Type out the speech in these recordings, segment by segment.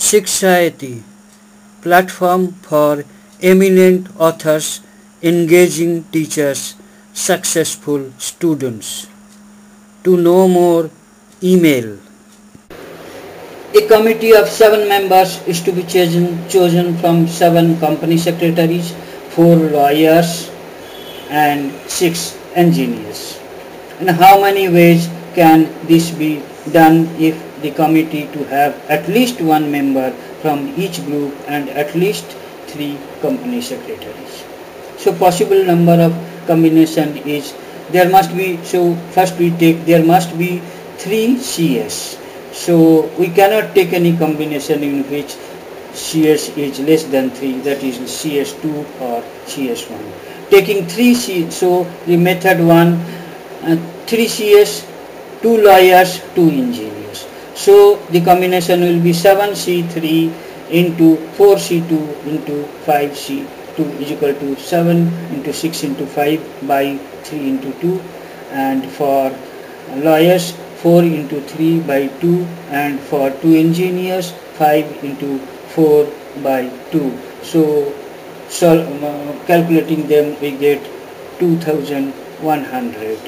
Shikshayati, platform for eminent authors, engaging teachers, successful students. To know more, email. A committee of 7 members is to be chosen from 7 company secretaries, 4 lawyers and 6 engineers. And how many ways can this be done if the committee to have at least 1 member from each group and at least 3 company secretaries? So possible number of combination is there must be, so first we take there must be 3 CS. So we cannot take any combination in which CS is less than 3, that is CS2 or CS1. Taking 3 C, so the method 1, 3 CS, 2 lawyers, 2 engineers. So the combination will be 7C3 into 4C2 into 5C2 is equal to 7 into 6 into 5 by 3 into 2, and for lawyers 4 into 3 by 2, and for 2 engineers 5 into 4 by 2. So calculating them we get 2100.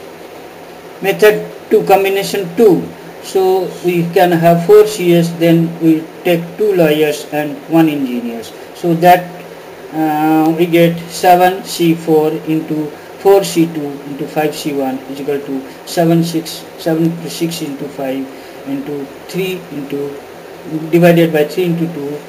Method 2, combination 2. So we can have 4 CS, then we take 2 lawyers and 1 engineers. So that we get 7C4 into 4C2 into 5C1 is equal to 7 plus 6 into 5 into 3 into divided by 3 into 2,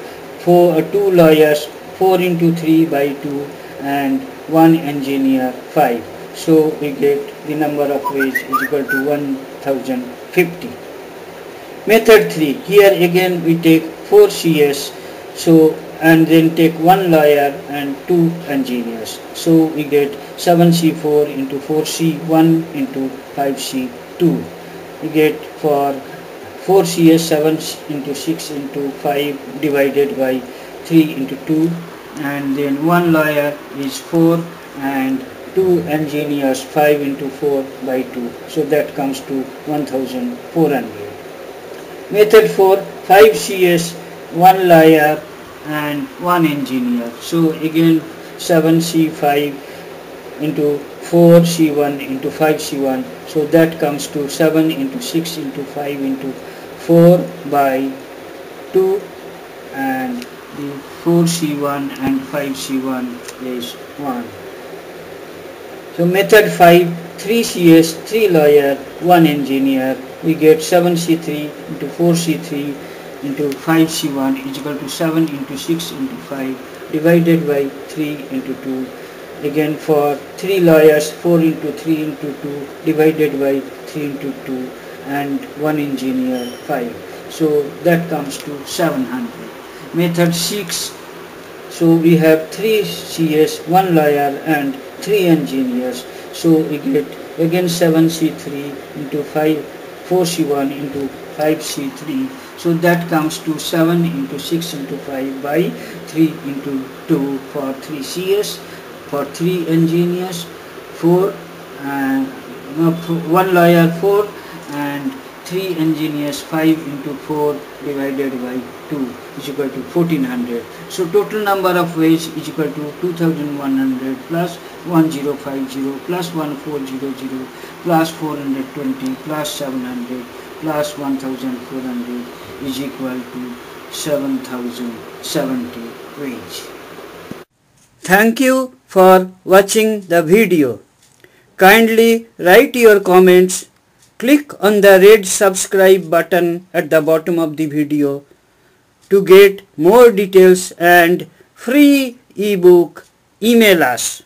2 lawyers, 4 into 3 by 2, and 1 engineer 5. So we get the number of ways is equal to 1050. Method 3, here again we take 4 CS, so and then take 1 lawyer and 2 engineers. So we get 7C4 into 4C1 into 5C2. We get for 4 CS 7 into 6 into 5 divided by 3 into 2, and then 1 lawyer is 4 and 2 engineers 5 into 4 by 2. So that comes to 1400. Method 4, 5 CS, 1 lawyer and 1 engineer. So again 7C5 into 4C1 into 5C1. So that comes to 7 into 6 into 5 into 4 by 2, and the 4C1 and 5C1 is 1. So method 5, 3 CS, 3 lawyer, 1 engineer. We get 7C3 into 4C3 into 5C1 is equal to 7 into 6 into 5 divided by 3 into 2. Again for 3 lawyers 4 into 3 into 2 divided by 3 into 2, and 1 engineer 5. So that comes to 700. Method 6, so we have 3 CS, 1 lawyer and 3 engineers. So we get again 7C3 into 4C1 into 5C3. So that comes to 7 into 6 into 5 by 3 into 2 for 3 CS, for 3 engineers 4, and 1 lawyer 4 and 3 engineers 5 into 4 divided by 2 is equal to 1400. So total number of ways is equal to 2100 plus 1050 plus 1400 plus 420 plus 700 plus 1400 is equal to 7070 ways. Thank you for watching the video. Kindly write your comments. Click on the red subscribe button at the bottom of the video to get more details and free ebook. Email us.